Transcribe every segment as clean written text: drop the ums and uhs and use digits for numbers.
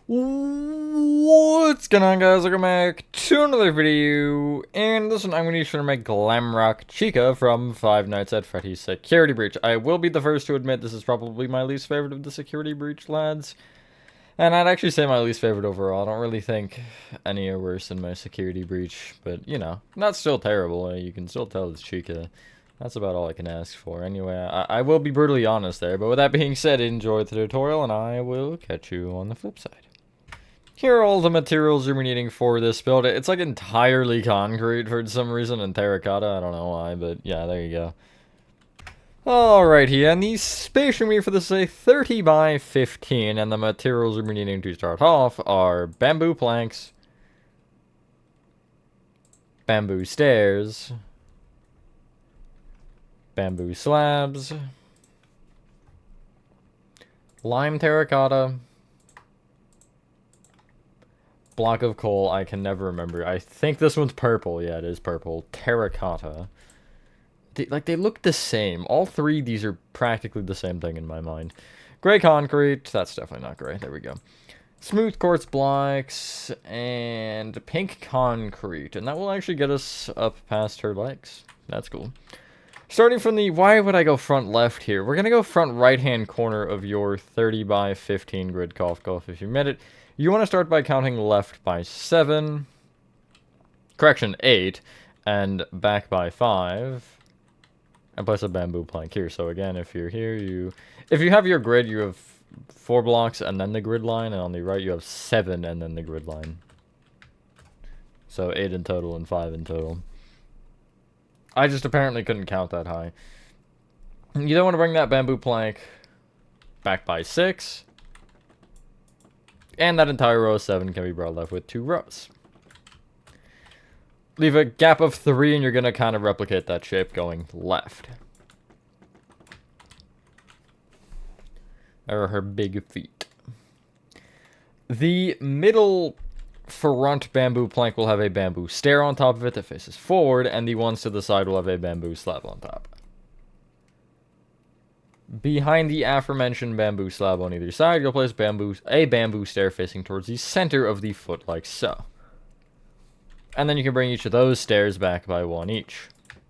What's going on, guys? Welcome back to another video. And this one, I'm going to try to make Glamrock Chica from Five Nights at Freddy's Security Breach. I will be the first to admit this is probably my least favorite of the Security Breach lads. And I'd actually say my least favorite overall. I don't really think any are worse than my Security Breach. But, you know, not still terrible. You can still tell it's Chica. That's about all I can ask for. Anyway, I will be brutally honest there. But with that being said, enjoy the tutorial, and I will catch you on the flip side. Here are all the materials you're needing for this build. It's like entirely concrete for some reason and terracotta. I don't know why, but yeah, there you go. Alrighty, and the space you're needing for this is a 30 by 15, and the materials you're needing to start off are bamboo planks, bamboo stairs, bamboo slabs, lime terracotta, block of coal. I can never remember. I think this one's purple. Yeah, it is purple. Terracotta. They look the same. All three, these are practically the same thing in my mind. Gray concrete. That's definitely not gray. There we go. Smooth quartz blocks. And pink concrete. And that will actually get us up past her legs. That's cool. Starting from the... Why would I go front left here? We're going to go front right-hand corner of your 30 by 15 grid. Cough, cough, if you met it. You want to start by counting left by 7, correction, 8, and back by 5, and place a bamboo plank here. So again, if you're here, if you have your grid, you have 4 blocks and then the grid line, and on the right you have 7 and then the grid line. So 8 in total and 5 in total. I just apparently couldn't count that high. You don't want to bring that bamboo plank back by 6. And that entire row of 7 can be brought left with 2 rows. Leave a gap of 3 and you're going to kind of replicate that shape going left. There are her big feet. The middle front bamboo plank will have a bamboo stair on top of it that faces forward, and the ones to the side will have a bamboo slab on top. Behind the aforementioned bamboo slab on either side, you'll place a bamboo stair facing towards the center of the foot, like so. And then you can bring each of those stairs back by 1 each.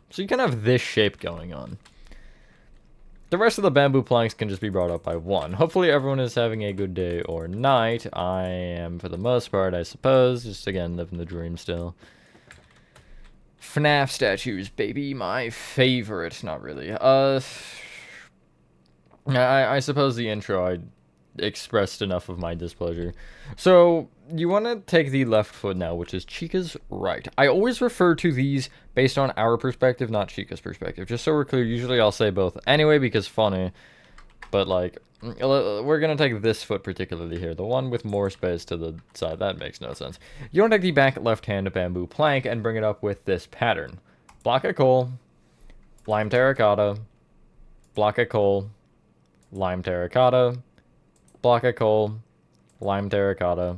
So you can have this shape going on. The rest of the bamboo planks can just be brought up by 1. Hopefully everyone is having a good day or night. I am for the most part, I suppose. Just again, living the dream still. FNAF statues, baby. My favorite. Not really. I suppose the intro, I expressed enough of my displeasure. So, you want to take the left foot now, which is Chica's right. I always refer to these based on our perspective, not Chica's perspective. Just so we're clear, usually I'll say both anyway because funny. But, like, we're going to take this foot particularly here. The one with more space to the side. That makes no sense. You want to take the back left-hand bamboo plank and bring it up with this pattern. Block of coal, lime terracotta, block of coal, lime terracotta, block of coal, lime terracotta,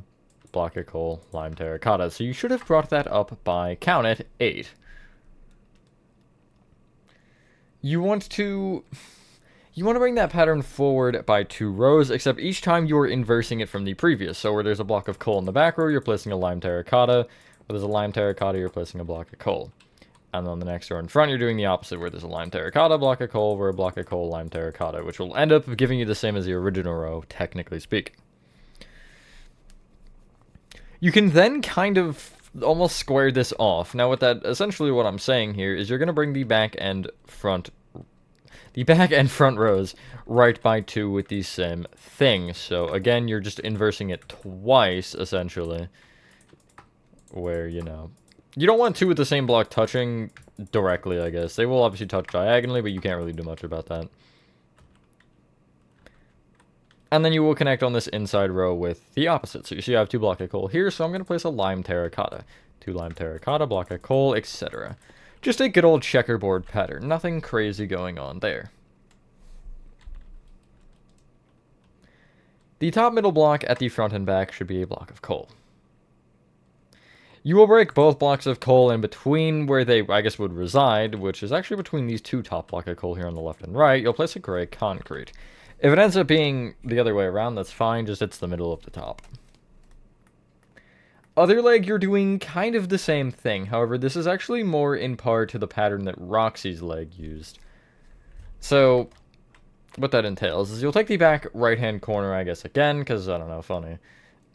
block of coal, lime terracotta. So you should have brought that up by, count it, 8. You want to bring that pattern forward by 2 rows, except each time you're inversing it from the previous. So where there's a block of coal in the back row, you're placing a lime terracotta. Where there's a lime terracotta, you're placing a block of coal. And then the next row in front, you're doing the opposite, where there's a lime terracotta, block of coal, where a block of coal, lime terracotta, which will end up giving you the same as the original row, technically speaking. You can then kind of almost square this off. Now, with that, essentially what I'm saying here is you're going to bring the back and front rows right by 2 with the same thing. So, again, you're just inversing it twice, essentially, where, you know... You don't want 2 with the same block touching directly, I guess. They will obviously touch diagonally, but you can't really do much about that. And then you will connect on this inside row with the opposite. So you see I have 2 block of coal here, so I'm going to place a lime terracotta. 2 lime terracotta, block of coal, etc. Just a good old checkerboard pattern. Nothing crazy going on there. The top middle block at the front and back should be a block of coal. You will break both blocks of coal in between where they, I guess, would reside, which is actually between these 2 top block of coal here on the left and right. You'll place a gray concrete. If it ends up being the other way around, that's fine, just it's the middle of the top. Other leg, you're doing kind of the same thing. However, this is actually more in part to the pattern that Roxy's leg used. So, what that entails is you'll take the back right-hand corner, I guess, again, because, I don't know, funny.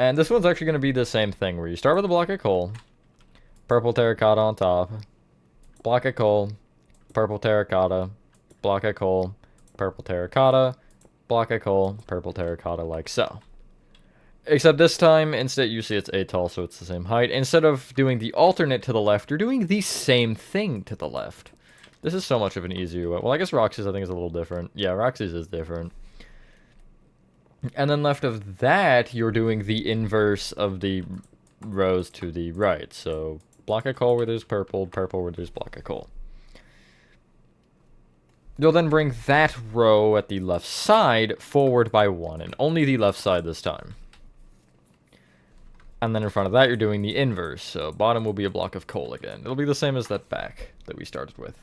And this one's actually going to be the same thing, where you start with a block of coal, purple terracotta on top, block of coal, purple terracotta, block of coal, purple terracotta, block of coal, purple terracotta, like so. Except this time, instead, you see it's 8 tall, so it's the same height. Instead of doing the alternate to the left, you're doing the same thing to the left. This is so much of an easier way. Well, I guess Roxy's, I think, is a little different. Yeah, Roxy's is different. And then left of that, you're doing the inverse of the rows to the right. So, block of coal where there's purple, purple where there's block of coal. You'll then bring that row at the left side forward by 1, and only the left side this time. And then in front of that, you're doing the inverse. So bottom will be a block of coal again. It'll be the same as that back that we started with.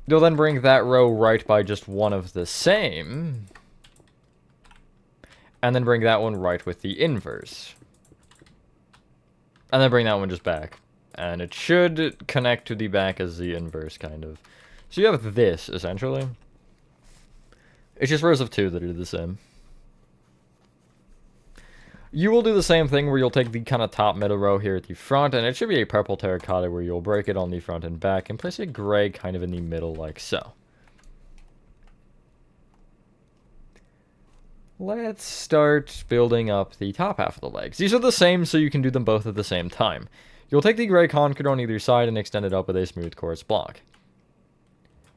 You'll then bring that row right by just one of the same. And then bring that one right with the inverse. And then bring that one just back. And it should connect to the back as the inverse, kind of. So you have this, essentially. It's just rows of 2 that are the same. You will do the same thing where you'll take the kind of top middle row here at the front, and it should be a purple terracotta where you'll break it on the front and back and place a gray kind of in the middle like so. Let's start building up the top half of the legs. These are the same, so you can do them both at the same time. You'll take the gray concrete on either side and extend it up with a smooth quartz block.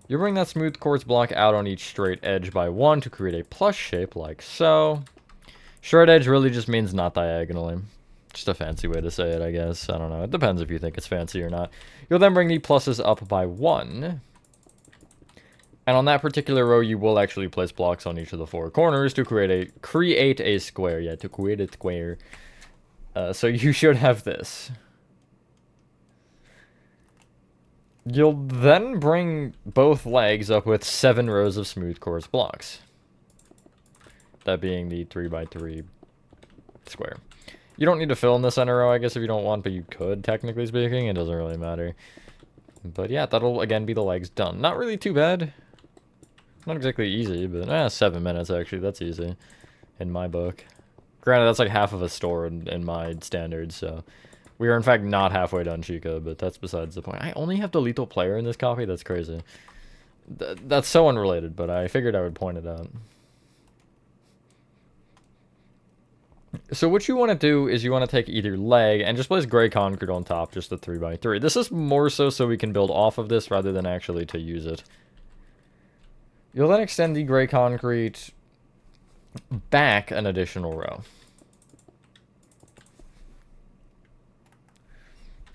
You'll bring that smooth quartz block out on each straight edge by 1 to create a plus shape like so. Short edge really just means not diagonally. Just a fancy way to say it, I guess. I don't know. It depends if you think it's fancy or not. You'll then bring the pluses up by 1. And on that particular row, you will actually place blocks on each of the 4 corners to create a square. Yeah, to create a square. So you should have this. You'll then bring both legs up with 7 rows of smooth quartz blocks. That being the 3x3 square. You don't need to fill in the center row, I guess, if you don't want, but you could, technically speaking. It doesn't really matter. But yeah, that'll, again, be the legs done. Not really too bad. Not exactly easy, but 7 minutes, actually. That's easy in my book. Granted, that's like half of a store in my standards, so... We are, in fact, not halfway done Chica, but that's besides the point. I only have the lethal player in this copy? That's crazy. That's so unrelated, but I figured I would point it out. So what you want to do is you want to take either leg and just place gray concrete on top, just the 3x3. This is more so we can build off of this rather than actually to use it. You'll then extend the gray concrete back an additional row.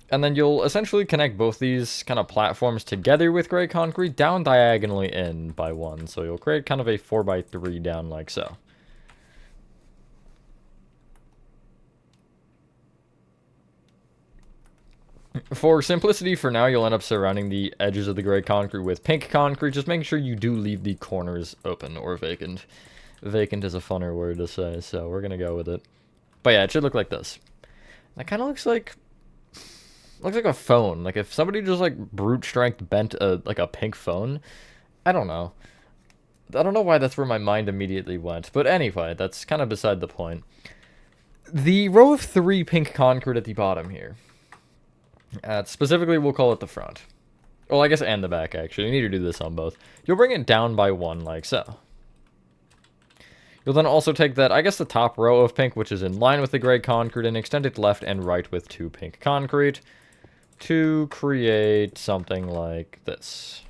And then you'll essentially connect both these kind of platforms together with gray concrete down diagonally in by 1. So you'll create kind of a 4x3 down like so. For simplicity, for now, you'll end up surrounding the edges of the gray concrete with pink concrete. Just making sure you do leave the corners open or vacant. Vacant is a funner word to say, so we're going to go with it. But yeah, it should look like this. That kind of looks like a phone. Like if somebody just like brute strength bent like a pink phone. I don't know. I don't know why that's where my mind immediately went. But anyway, that's kind of beside the point. The row of 3 pink concrete at the bottom here. Specifically, we'll call it the front. Well, I guess and the back, actually. You need to do this on both. You'll bring it down by 1, like so. You'll then also take that, I guess the top row of pink, which is in line with the gray concrete, and extend it left and right with 2 pink concrete to create something like this.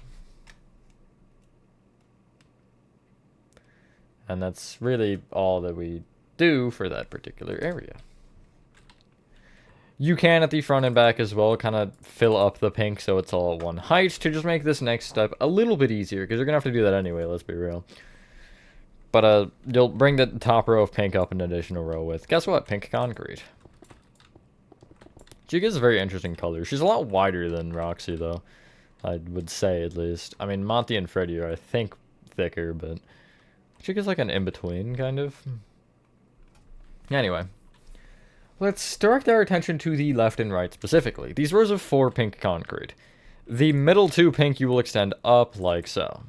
And that's really all that we do for that particular area. You can, at the front and back as well, kind of fill up the pink so it's all at one height to just make this next step a little bit easier, because you're going to have to do that anyway, let's be real. But you'll bring the top row of pink up an additional row with, guess what, pink concrete. Chica's a very interesting color. She's a lot wider than Roxy, though, I would say, at least. I mean, Monty and Freddy are, I think, thicker, but Chica's like an in-between, kind of. Anyway. Let's direct our attention to the left and right specifically. These rows of 4 pink concrete. The middle 2 pink you will extend up like so.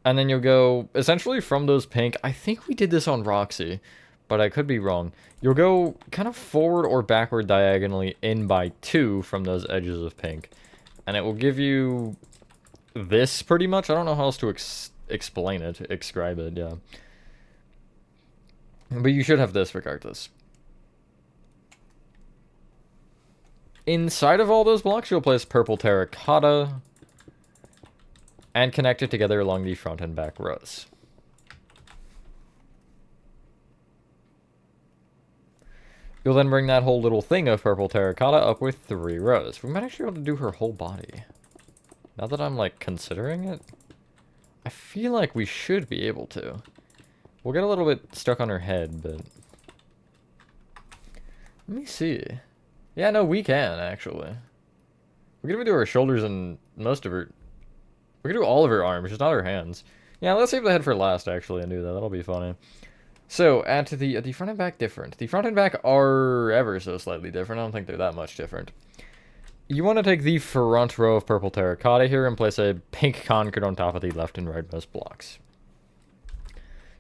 And then you'll go, essentially from those pink, I think we did this on Roxy, but I could be wrong. You'll go kind of forward or backward diagonally in by 2 from those edges of pink. And it will give you this pretty much. I don't know how else to explain it, describe it, yeah. But you should have this regardless. Inside of all those blocks, you'll place purple terracotta and connect it together along the front and back rows. You'll then bring that whole little thing of purple terracotta up with 3 rows. We might actually be able to do her whole body. Now that I'm, like, considering it, I feel like we should be able to. We'll get a little bit stuck on her head, but... Let me see. Yeah, no, we can, actually. We can even do her shoulders and most of her... We can do all of her arms, just not her hands. Yeah, let's save the head for last, actually, and do that. That'll be funny. So, add to the front and back different. The front and back are ever so slightly different. I don't think they're that much different. You want to take the front row of purple terracotta here and place a pink concrete on top of the left and rightmost blocks.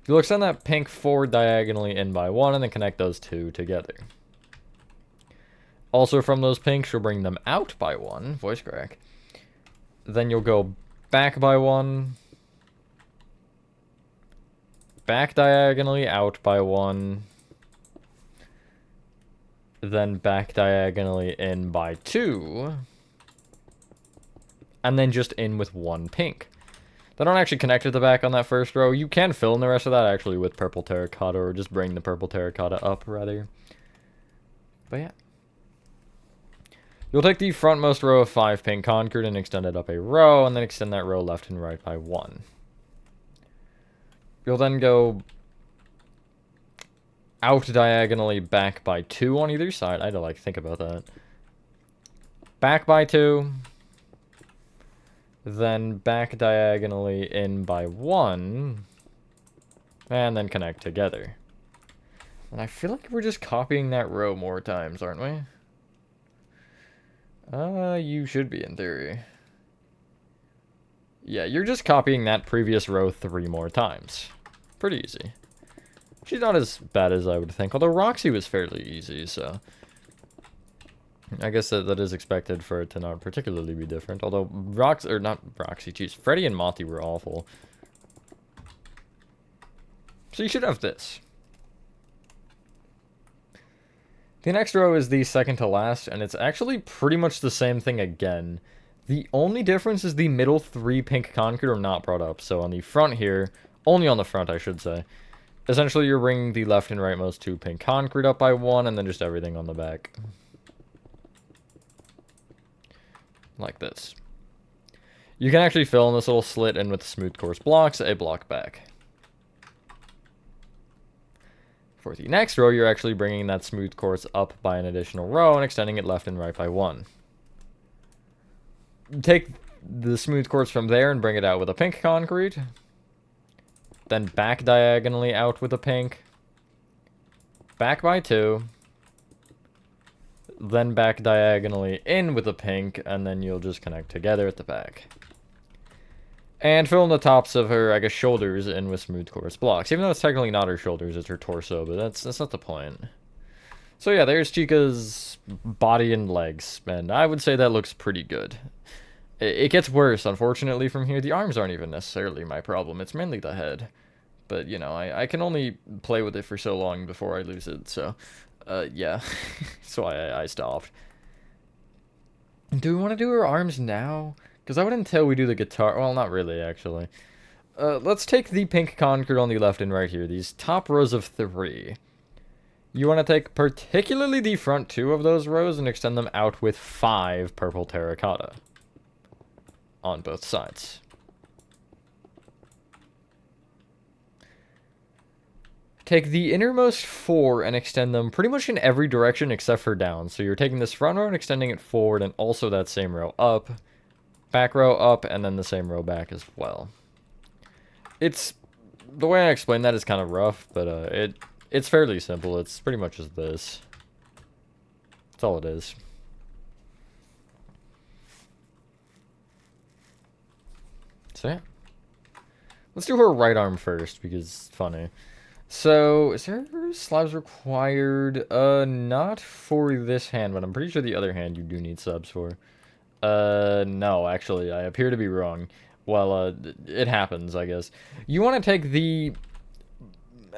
You'll extend that pink forward diagonally in by 1 and then connect those 2 together. Also from those pinks, you'll bring them out by 1. Voice crack. Then you'll go back by 1. Back diagonally out by 1. Then back diagonally in by 2. And then just in with 1 pink. They don't actually connect at the back on that first row. You can fill in the rest of that actually with purple terracotta, or just bring the purple terracotta up, rather. But yeah. You'll take the frontmost row of 5 pink concrete and extend it up a row, and then extend that row left and right by 1. You'll then go out diagonally back by 2 on either side. I had to, like, think about that. Back by 2. Then back diagonally in by 1. And then connect together. And I feel like we're just copying that row more times, aren't we? You should be in theory. Yeah, you're just copying that previous row 3 more times. Pretty easy. She's not as bad as I would think, although Roxy was fairly easy, so... I guess that is expected for it to not particularly be different, although Freddy and Monty were awful. So you should have this. The next row is the second to last, and it's actually pretty much the same thing again. The only difference is the middle 3 pink concrete are not brought up. So on the front here, only on the front I should say, essentially you're bringing the left and rightmost 2 pink concrete up by 1, and then just everything on the back. Like this. You can actually fill in this little slit in with smooth course blocks, a block back. For the next row, you're actually bringing that smooth course up by an additional row and extending it left and right by 1. Take the smooth course from there and bring it out with a pink concrete. Then back diagonally out with a pink. Back by 2. Then back diagonally in with a pink, and then you'll just connect together at the back. And fill in the tops of her, I guess, shoulders in with smooth course blocks. Even though it's technically not her shoulders, it's her torso, but that's not the point. So yeah, there's Chica's body and legs, and I would say that looks pretty good. It gets worse, unfortunately, from here. The arms aren't even necessarily my problem. It's mainly the head. But, you know, I can only play with it for so long before I lose it, so... yeah. So I stopped. Do we want to do her arms now? Because that would entail we do the guitar. Well, not really, actually. Let's take the pink concrete on the left and right here. These top rows of 3. You want to take particularly the front 2 of those rows and extend them out with 5 purple terracotta. On both sides. Take the innermost 4 and extend them pretty much in every direction except for down. So you're taking this front row and extending it forward, and also that same row up. Back row up, and then the same row back as well. It's... The way I explain that is kind of rough, but It's fairly simple. It's pretty much just this. That's all it is. So yeah. Let's do her right arm first, because it's funny. So, is there slabs required? Not for this hand, but I'm pretty sure the other hand you do need subs for. No, actually, I appear to be wrong. Well, it happens, I guess. You want to take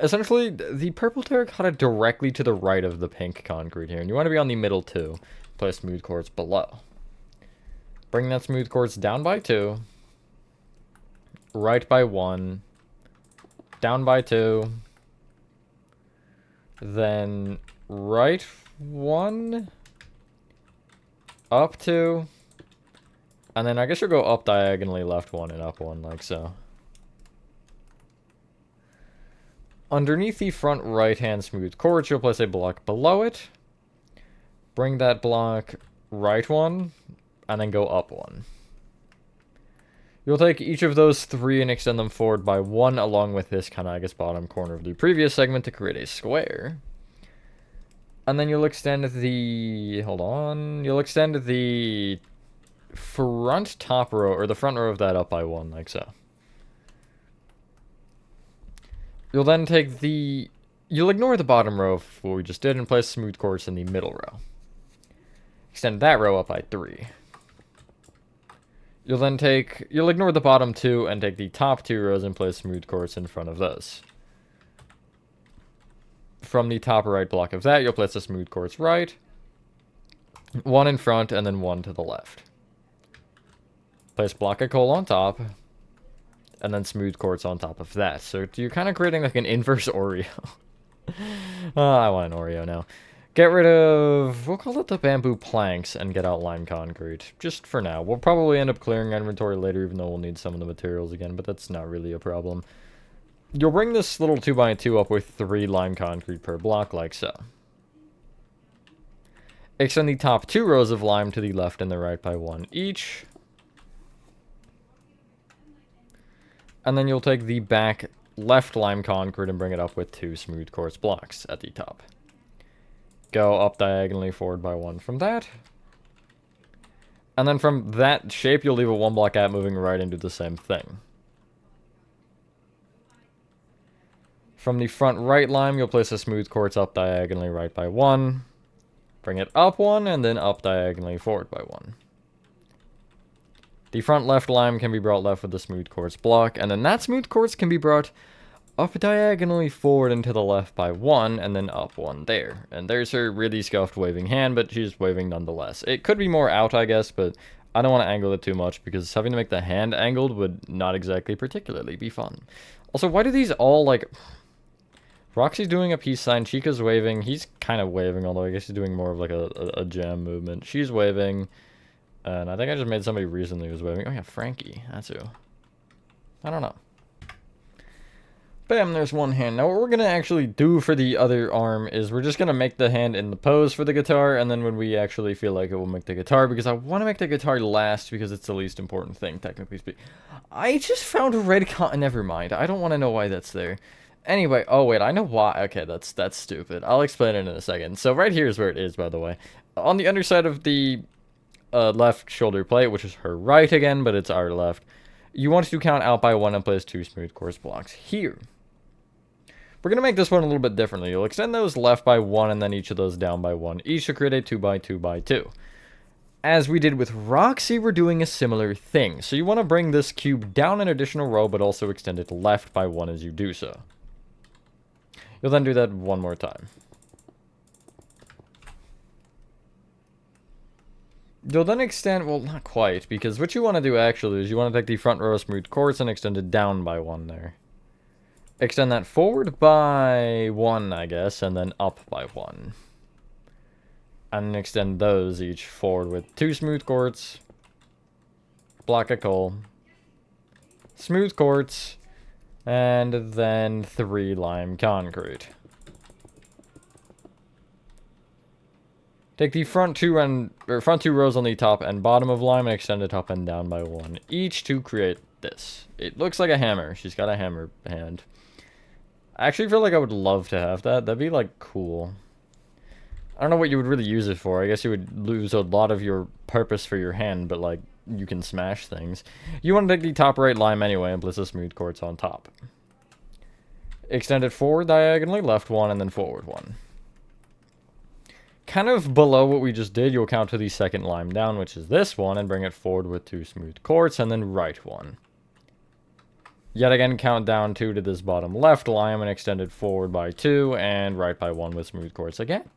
essentially, the purple terracotta directly to the right of the pink concrete here, and you want to be on the middle too. Place smooth quartz below. Bring that smooth quartz down by 2. Right by 1. Down by 2. Then right 1. Up 2. And then I guess you'll go up diagonally, left 1, and up 1, like so. Underneath the front right-hand smooth quartz, you'll place a block below it. Bring that block right 1, and then go up 1. You'll take each of those 3 and extend them forward by 1, along with this kind of, I guess, bottom corner of the previous segment to create a square. And then you'll extend the... Hold on. You'll extend the front top row, or the front row of that up by 1, like so. You'll then take the... You'll ignore the bottom row of what we just did and place smooth quartz in the middle row. Extend that row up by 3. You'll then you'll ignore the bottom 2 and take the top 2 rows and place smooth quartz in front of those. From the top right block of that, you'll place a smooth quartz right, 1 in front, and then 1 to the left. Place block of coal on top, and then smooth quartz on top of that. So you're kind of creating like an inverse Oreo. I want an Oreo now. Get rid of, we'll call it the bamboo planks, and get out lime concrete. Just for now. We'll probably end up clearing our inventory later, even though we'll need some of the materials again, but that's not really a problem. You'll bring this little 2x2 up with 3 lime concrete per block, like so. Extend the top 2 rows of lime to the left and the right by 1 each. And then you'll take the back left lime concrete and bring it up with 2 smooth quartz blocks at the top. Go up diagonally forward by 1 from that. And then from that shape, you'll leave a 1 block gap moving right and do the same thing. From the front right lime, you'll place a smooth quartz up diagonally right by 1. Bring it up 1, and then up diagonally forward by 1. The front left lime can be brought left with the smooth quartz block, and then that smooth quartz can be brought up diagonally forward and to the left by 1, and then up 1 there. And there's her really scuffed waving hand, but she's waving nonetheless. It could be more out, I guess, but I don't want to angle it too much, because having to make the hand angled would not exactly particularly be fun. Also, why do these all, like... Roxy's doing a peace sign, Chica's waving, he's kind of waving, although I guess he's doing more of like a jam movement. She's waving, and I think I just made somebody recently who was waving. Oh yeah, Frankie, that's who. I don't know. Bam, there's one hand. Now what we're going to actually do for the other arm is we're just going to make the hand in the pose for the guitar, and then when we actually feel like it, we'll make the guitar, because I want to make the guitar last because it's the least important thing, technically speaking. I just found a red cotton. Never mind. I don't want to know why that's there. Anyway, oh wait, I know why. Okay, that's stupid. I'll explain it in a second. So right here is where it is, by the way. On the underside of the left shoulder plate, which is her right again, but it's our left, you want to count out by 1 and place 2 smooth quartz blocks here. We're going to make this one a little bit differently. You'll extend those left by 1 and then each of those down by 1, each to create a 2x2x2. As we did with Roxy, we're doing a similar thing. So you want to bring this cube down an additional row, but also extend it left by 1 as you do so. You'll then do that one more time. You'll then extend, well, not quite, because what you want to do actually is you want to take the front row of smooth quartz and extend it down by 1 there. Extend that forward by 1, I guess, and then up by 1. And extend those each forward with 2 smooth quartz, block of coal, smooth quartz, and then 3 lime concrete. Take the front two rows on the top and bottom of lime and extend it up and down by 1 each to create this. It looks like a hammer. She's got a hammer hand. I actually feel like I would love to have that. That'd be, like, cool. I don't know what you would really use it for. I guess you would lose a lot of your purpose for your hand, but, like, you can smash things. You want to take the top right lime anyway and place the smooth quartz on top. Extend it forward diagonally, left one, and then forward one. Kind of below what we just did, you'll count to the second lime down, which is this one, and bring it forward with 2 smooth quartz, and then right one. Yet again, count down 2 to this bottom left lime, and extend it forward by 2, and right by 1 with smooth quartz again.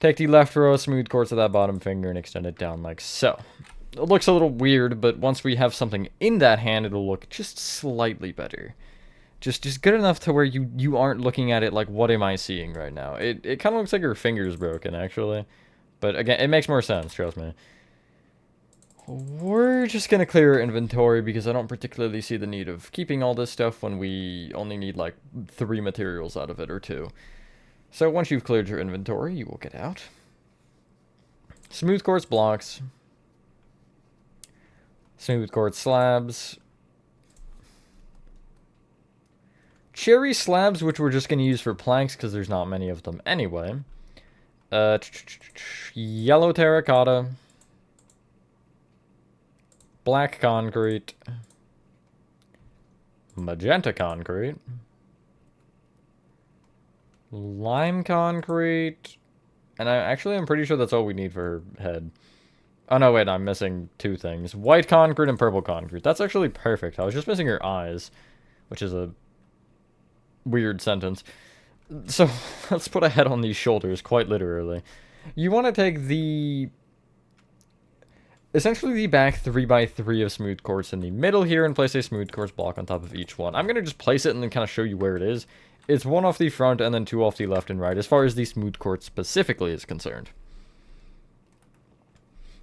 Take the left row of smooth quartz of that bottom finger and extend it down like so. It looks a little weird, but once we have something in that hand, it'll look just slightly better. Just good enough to where you aren't looking at it like, what am I seeing right now? It kind of looks like her finger's broken, actually. But again, it makes more sense, trust me. We're just going to clear our inventory because I don't particularly see the need of keeping all this stuff when we only need like 3 materials out of it or 2. So once you've cleared your inventory, you will get out. Smooth quartz blocks. Smooth quartz slabs. Cherry slabs, which we're just going to use for planks because there's not many of them anyway. Yellow terracotta. Black concrete. Magenta concrete. Lime concrete. And I'm pretty sure that's all we need for her head. Oh no, wait, I'm missing 2 things. White concrete and purple concrete. That's actually perfect. I was just missing her eyes, which is a weird sentence. So, let's put a head on these shoulders, quite literally. You want to take essentially the back 3x3 of smooth quartz in the middle here and place a smooth quartz block on top of each one. I'm going to just place it and then kind of show you where it is. It's 1 off the front and then 2 off the left and right, as far as the smooth quartz specifically is concerned.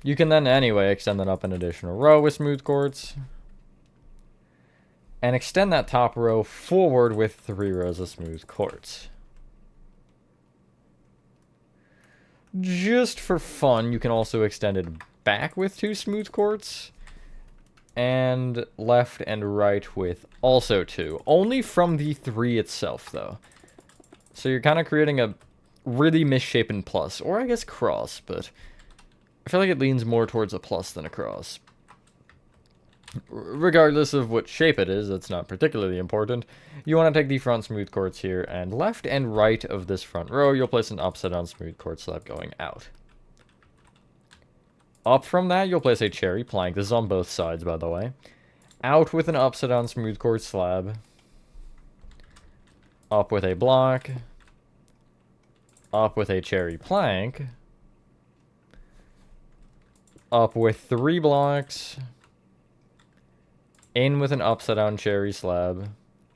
You can then, anyway, extend that up an additional row with smooth quartz. And extend that top row forward with 3 rows of smooth quartz. Just for fun, you can also extend it back with 2 smooth quartz. And left and right with also 2. Only from the 3 itself, though. So you're kind of creating a really misshapen plus. Or I guess cross, but I feel like it leans more towards a plus than a cross. Regardless of what shape it is, that's not particularly important. You want to take the front smooth quartz here, and left and right of this front row, you'll place an upside down smooth quartz slab going out. Up from that, you'll place a cherry plank. This is on both sides, by the way. Out with an upside down smooth quartz slab. Up with a block. Up with a cherry plank. Up with 3 blocks. In with an upside down cherry slab.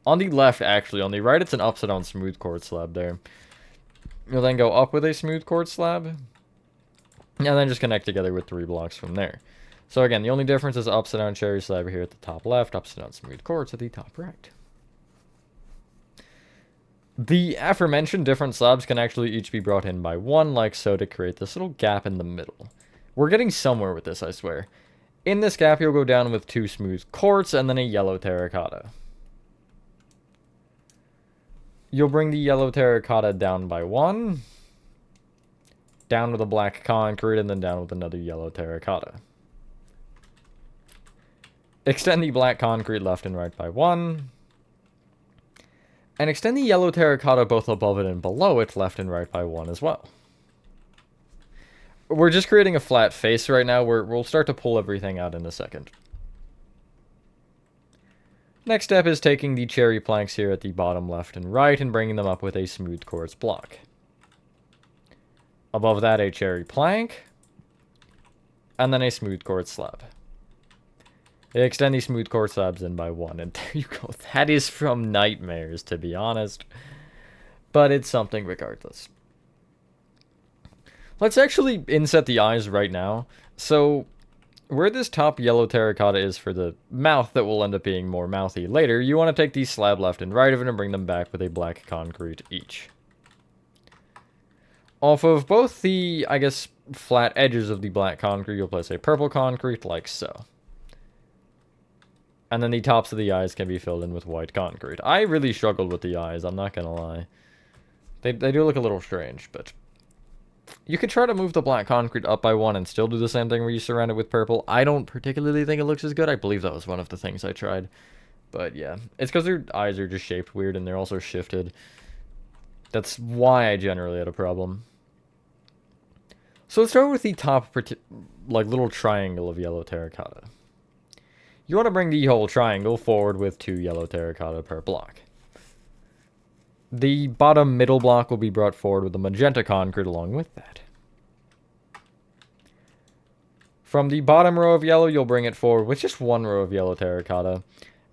On the left, actually. On the right, it's an upside down smooth quartz slab there. You'll then go up with a smooth quartz slab. And then just connect together with 3 blocks from there. So again, the only difference is upside down cherry slab here at the top left, upside down smooth quartz at the top right. The aforementioned different slabs can actually each be brought in by 1, like so, to create this little gap in the middle. We're getting somewhere with this, I swear. In this gap, you'll go down with 2 smooth quartz and then a yellow terracotta. You'll bring the yellow terracotta down by 1. Down with a black concrete, and then down with another yellow terracotta. Extend the black concrete left and right by 1. And extend the yellow terracotta both above it and below it left and right by 1 as well. We're just creating a flat face right now. We'll start to pull everything out in a second. Next step is taking the cherry planks here at the bottom left and right and bringing them up with a smooth quartz block. Above that, a cherry plank. And then a smooth quartz slab. Extend these smooth quartz slabs in by 1. And there you go. That is from nightmares, to be honest. But it's something regardless. Let's actually inset the eyes right now. So, where this top yellow terracotta is for the mouth that will end up being more mouthy later, you want to take these slab left and right of it and bring them back with a black concrete each. Off of both the, I guess, flat edges of the black concrete, you'll place a purple concrete like so. And then the tops of the eyes can be filled in with white concrete. I really struggled with the eyes, I'm not gonna lie. They do look a little strange, but... You could try to move the black concrete up by one and still do the same thing where you surround it with purple. I don't particularly think it looks as good. I believe that was one of the things I tried. But yeah, it's because their eyes are just shaped weird and they're also shifted. That's why I generally had a problem. So let's start with the top, like, little triangle of yellow terracotta. You want to bring the whole triangle forward with 2 yellow terracotta per block. The bottom middle block will be brought forward with the magenta concrete along with that. From the bottom row of yellow, you'll bring it forward with just 1 row of yellow terracotta.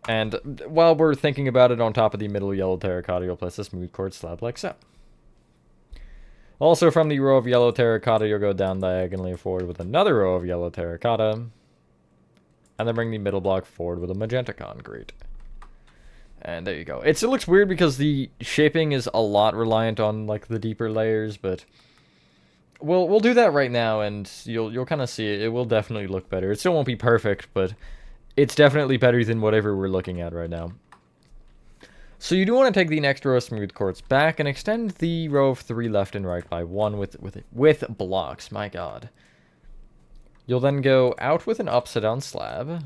And while we're thinking about it, on top of the middle yellow terracotta, you'll place a smooth quartz slab like so. Also, from the row of yellow terracotta, you'll go down diagonally forward with another row of yellow terracotta. And then bring the middle block forward with a magenta concrete. And there you go. It looks weird because the shaping is a lot reliant on, like, the deeper layers, but... We'll do that right now, and you'll kind of see it. It will definitely look better. It still won't be perfect, but it's definitely better than whatever we're looking at right now. So you do want to take the next row of smooth quartz back and extend the row of 3 left and right by 1 with blocks. My god. You'll then go out with an upside down slab.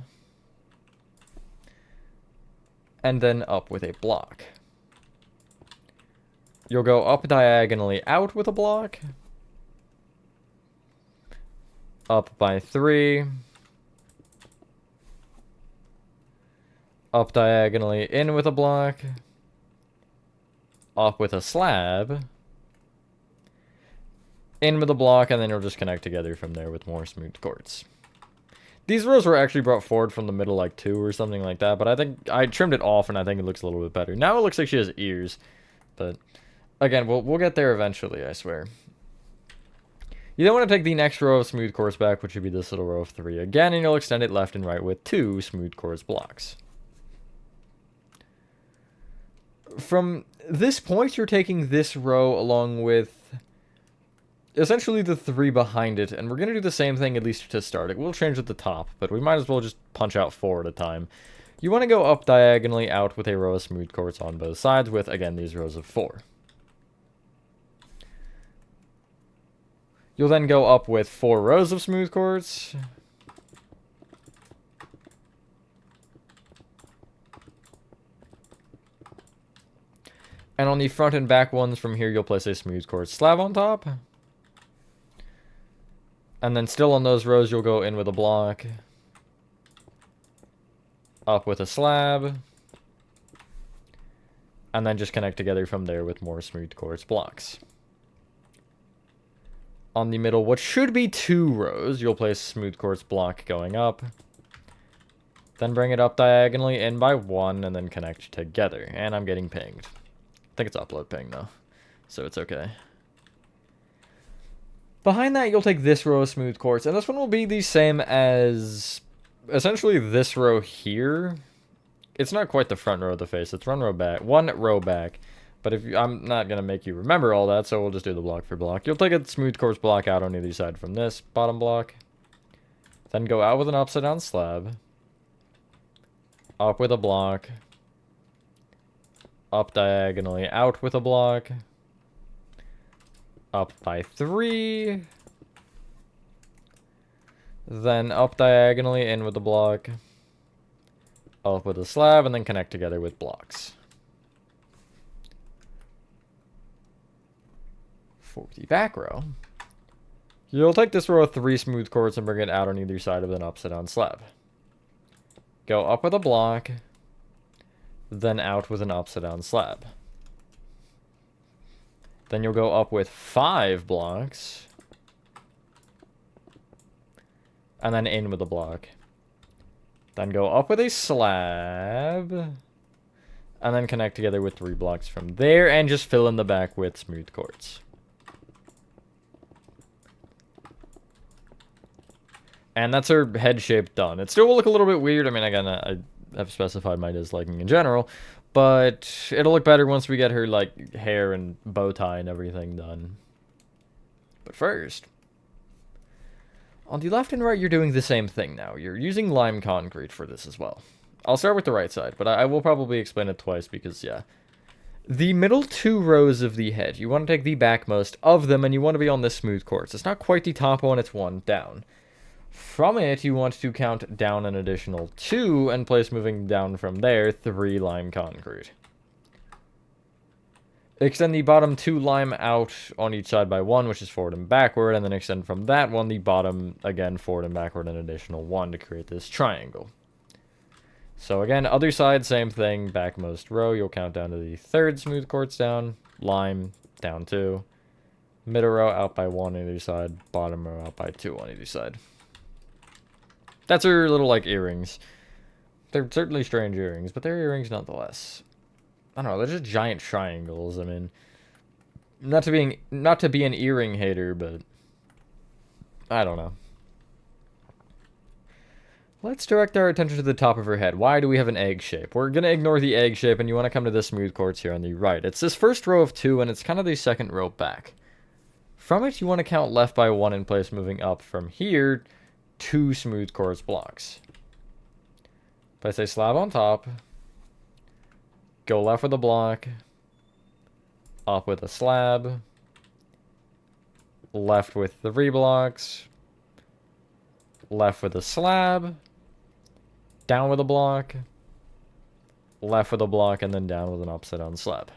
And then up with a block. You'll go up diagonally out with a block. Up by 3. Up diagonally in with a block. Up with a slab. In with a block, and then you'll just connect together from there with more smooth quartz. These rows were actually brought forward from the middle, like 2 or something like that, but I think I trimmed it off, and I think it looks a little bit better. Now it looks like she has ears, but again, we'll get there eventually, I swear. You then want to take the next row of smooth quartz back, which would be this little row of 3 again, and you'll extend it left and right with 2 smooth quartz blocks. From this point, you're taking this row along with essentially the 3 behind it, and we're going to do the same thing at least to start it. We'll change at the top, but we might as well just punch out 4 at a time. You want to go up diagonally out with a row of smooth quartz on both sides with, again, these rows of 4. You'll then go up with 4 rows of smooth quartz. And on the front and back ones from here, you'll place a smooth quartz slab on top. And then still on those rows, you'll go in with a block. Up with a slab. And then just connect together from there with more smooth quartz blocks. On the middle, what should be 2 rows, you'll place smooth quartz block going up. Then bring it up diagonally in by 1 and then connect together. And I'm getting pinged. I think it's upload ping though, so it's okay. Behind that, you'll take this row of smooth quartz, and this one will be the same as essentially this row here. It's not quite the front row of the face, it's one row back. But I'm not going to make you remember all that, so we'll just do the block for block. You'll take a smooth quartz block out on either side from this bottom block. Then go out with an upside down slab. Up with a block. Up diagonally out with a block. Up by 3. Then up diagonally in with a block. Up with a slab, and then connect together with blocks. For the back row, you'll take this row of 3 smooth quartz and bring it out on either side of an upside down slab. Go up with a block, then out with an upside down slab. Then you'll go up with 5 blocks, and then in with a block. Then go up with a slab, and then connect together with 3 blocks from there, and just fill in the back with smooth quartz. And that's her head shape done. It still will look a little bit weird. I mean, again, I have specified my disliking in general. But it'll look better once we get her, like, hair and bow tie and everything done. But first, on the left and right, you're doing the same thing now. You're using lime concrete for this as well. I'll start with the right side, but I will probably explain it twice because, yeah. The middle 2 rows of the head, you want to take the backmost of them, and you want to be on this smooth quartz. It's not quite the top one, it's one down. From it, you want to count down an additional 2, and place moving down from there 3 lime concrete. Extend the bottom 2 lime out on each side by 1, which is forward and backward, and then extend from that one the bottom, again, forward and backward, an additional 1 to create this triangle. So again, other side, same thing, backmost row, you'll count down to the 3rd smooth quartz down, lime, down 2, middle row out by 1 on either side, bottom row out by 2 on either side. That's her little, like, earrings. They're certainly strange earrings, but they're earrings nonetheless. I don't know, they're just giant triangles. I mean, not to be an earring hater, but I don't know. Let's direct our attention to the top of her head. Why do we have an egg shape? We're going to ignore the egg shape, and you want to come to this smooth quartz here on the right. It's this first row of 2, and it's kind of the second row back. From it, you want to count left by 1 in place, moving up from here, 2 smooth quartz blocks. Place a slab on top. Go left with a block, up with a slab, left with 3 blocks, left with a slab, down with a block, left with a block, and then down with an upside down slab.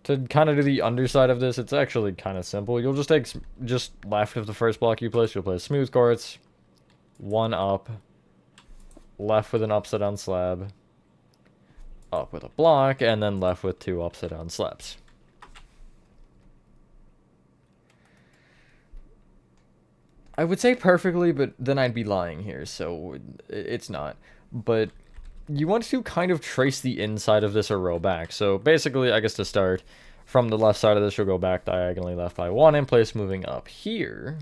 To kind of do the underside of this, it's actually kind of simple. You'll just take just left of the first block you place, you'll place smooth quartz, 1 up, left with an upside down slab, up with a block, and then left with 2 upside down slabs. I would say perfectly, but then I'd be lying here, so it's not. But you want to kind of trace the inside of this or row back. So basically, I guess to start, from the left side of this, you'll go back diagonally left by 1 in place, moving up here,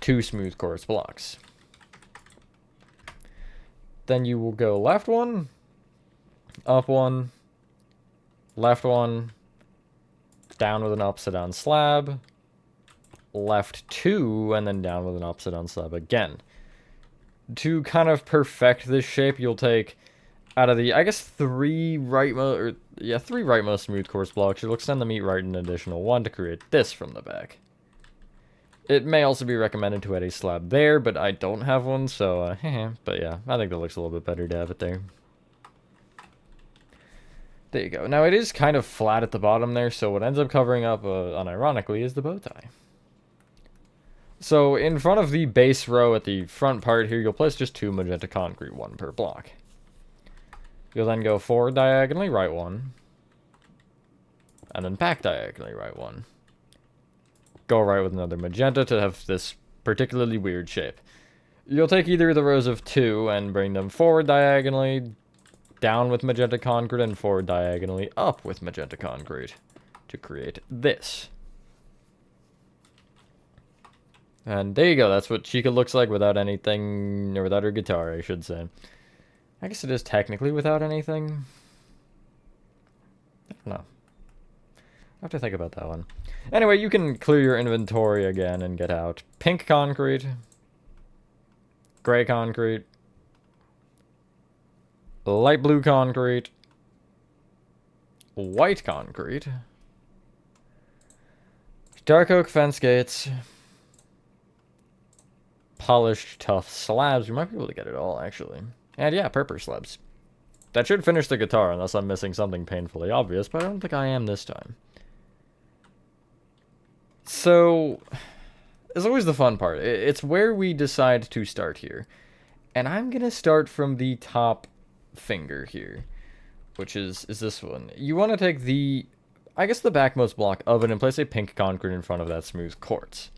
2 smooth quartz blocks. Then you will go left 1, up 1, left 1, down with an upside down slab, left 2, and then down with an upside down slab again. To kind of perfect this shape, you'll take out of the, I guess, 3 rightmost smooth quartz blocks, you'll extend the meat right an additional 1 to create this from the back. It may also be recommended to add a slab there, but I don't have one, so, but yeah, I think that looks a little bit better to have it there. There you go. Now, it is kind of flat at the bottom there, so what ends up covering up, unironically, is the bow tie. So, in front of the base row at the front part here, you'll place just 2 magenta concrete, 1 per block. You'll then go forward diagonally, right 1. And then back diagonally, right 1. Go right with another magenta to have this particularly weird shape. You'll take either of the rows of 2 and bring them forward diagonally, down with magenta concrete, and forward diagonally up with magenta concrete to create this. And there you go, that's what Chica looks like without anything, or without her guitar, I should say. I guess it is technically without anything. I don't know. I have to think about that one. Anyway, you can clear your inventory again and get out pink concrete, gray concrete, light blue concrete, white concrete, dark oak fence gates, polished tough slabs. You might be able to get it all, actually. And yeah, purple slabs. That should finish the guitar, unless I'm missing something painfully obvious, but I don't think I am this time. So, it's always the fun part. It's where we decide to start here. And I'm going to start from the top finger here, which is this one. You want to take the, I guess the backmost block of it and place a pink concrete in front of that smooth quartz.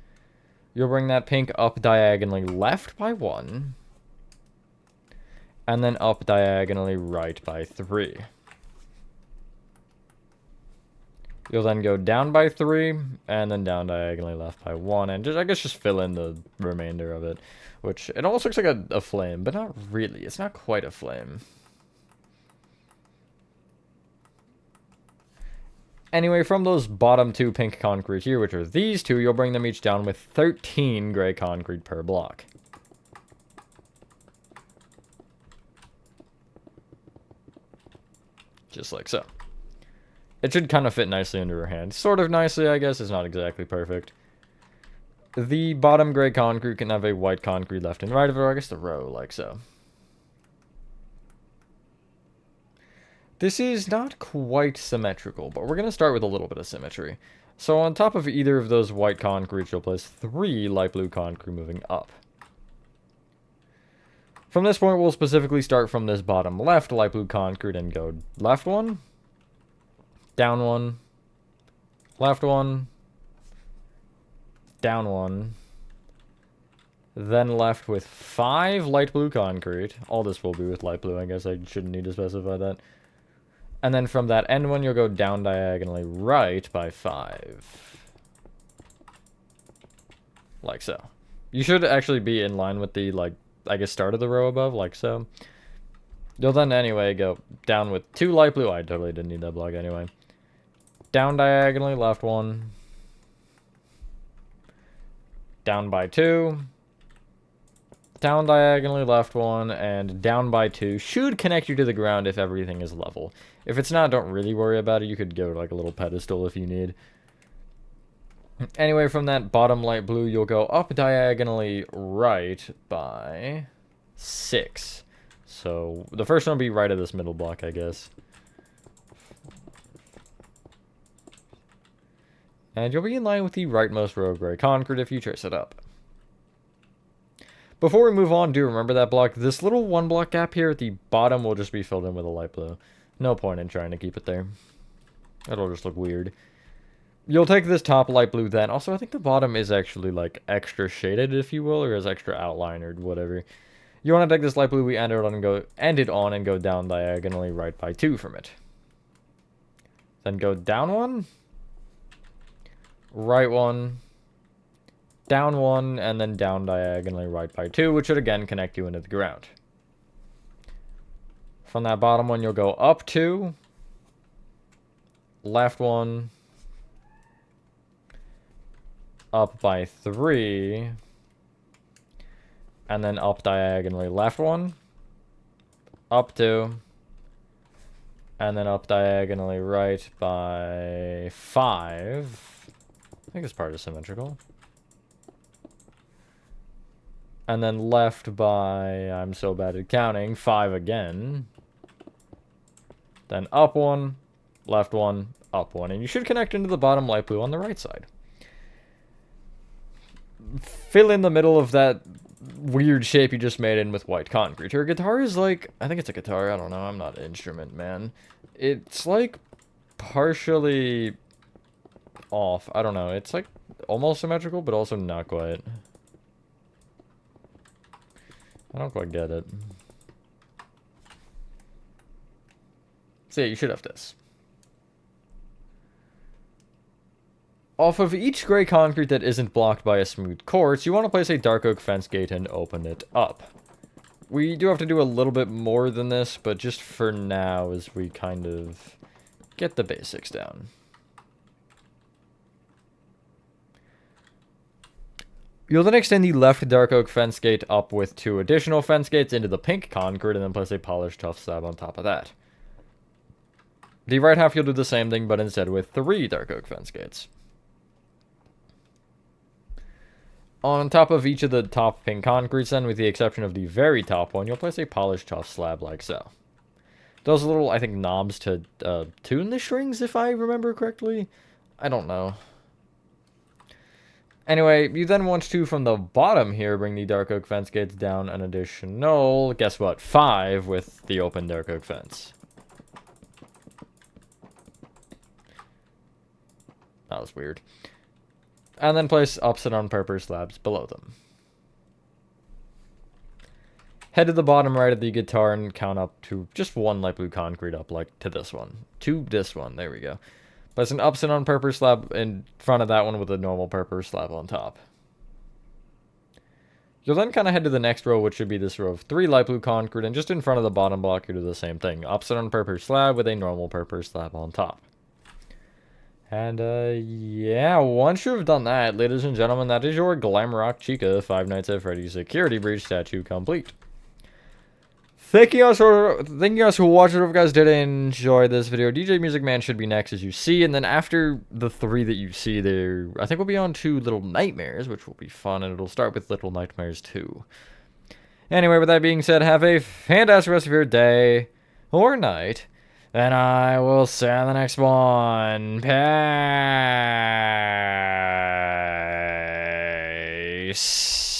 You'll bring that pink up diagonally left by 1, and then up diagonally right by 3. You'll then go down by 3, and then down diagonally left by 1, and just, I guess, just fill in the remainder of it, which, it almost looks like a flame, but not really. It's not quite a flame. Anyway, from those bottom 2 pink concrete here, which are these 2, you'll bring them each down with 13 gray concrete per block. Just like so. It should kind of fit nicely under her hand. Sort of nicely, I guess. It's not exactly perfect. The bottom gray concrete can have a white concrete left and right of it, or I guess the row, like so. This is not quite symmetrical, but we're going to start with a little bit of symmetry. So on top of either of those white concretes, you'll place 3 light blue concrete moving up. From this point, we'll specifically start from this bottom left light blue concrete and go left 1, down 1, left 1, down 1, then left with 5 light blue concrete. All this will be with light blue, I guess I shouldn't need to specify that. And then from that end one, you'll go down diagonally right by 5. Like so. You should actually be in line with the, like, I guess start of the row above, like so. You'll then anyway go down with 2 light blue. I totally didn't need that block anyway. Down diagonally, left 1. Down by 2. Down diagonally, left 1, and down by 2 should connect you to the ground if everything is level. If it's not, don't really worry about it. You could go to like a little pedestal if you need. Anyway, from that bottom light blue, you'll go up diagonally right by 6. So the first one will be right of this middle block, I guess. And you'll be in line with the rightmost row of gray concrete if you trace it up. Before we move on, do remember that block. This little 1 block gap here at the bottom will just be filled in with a light blue. No point in trying to keep it there. It'll just look weird. You'll take this top light blue then. Also, I think the bottom is actually like extra shaded, if you will, or has extra outline or whatever. You want to take this light blue we ended on and go down diagonally right by 2 from it. Then go down 1, right 1, down 1, and then down diagonally right by 2, which should again connect you into the ground. From that bottom one, you'll go up 2, left 1, up by 3, and then up diagonally left 1, up 2, and then up diagonally right by 5. I think this part is symmetrical. And then left by, I'm so bad at counting, 5 again. Then up 1, left 1, up 1. And you should connect into the bottom light blue on the right side. Fill in the middle of that weird shape you just made in with white concrete. Your guitar is like, I think it's a guitar, I don't know, I'm not an instrument man. It's like partially off, I don't know, it's like almost symmetrical but also not quite. I don't quite get it. So yeah, you should have this. Off of each gray concrete that isn't blocked by a smooth quartz, you want to place a dark oak fence gate and open it up. We do have to do a little bit more than this, but just for now as we kind of get the basics down. You'll then extend the left dark oak fence gate up with 2 additional fence gates into the pink concrete and then place a polished tough slab on top of that. The right half you'll do the same thing, but instead with 3 dark oak fence gates. On top of each of the top pink concretes then, with the exception of the very top one, you'll place a polished tough slab like so. Those little, I think, knobs to tune the strings, if I remember correctly. I don't know. Anyway, you then want to, from the bottom here, bring the dark oak fence gates down an additional, guess what, 5 with the open dark oak fence. That was weird. And then place upside on purpose slabs below them. Head to the bottom right of the guitar and count up to just 1 light blue concrete up, like to this one. To this one, there we go. Place an upside on purpose slab in front of that one with a normal purpose slab on top. You'll then kind of head to the next row, which should be this row of 3 light blue concrete, and just in front of the bottom block, you do the same thing. Upside on purpose slab with a normal purpose slab on top. And, yeah, once you've done that, ladies and gentlemen, that is your Glamrock Chica 5 Nights at Freddy's Security Breach statue complete. thank you guys for watching. If you guys did enjoy this video, DJ Music Man should be next, as you see, and then after the 3 that you see there, I think we'll be on to Little Nightmares, which will be fun, and it'll start with Little Nightmares 2. Anyway, with that being said, have a fantastic rest of your day or night, and I will see you on the next one. Peace.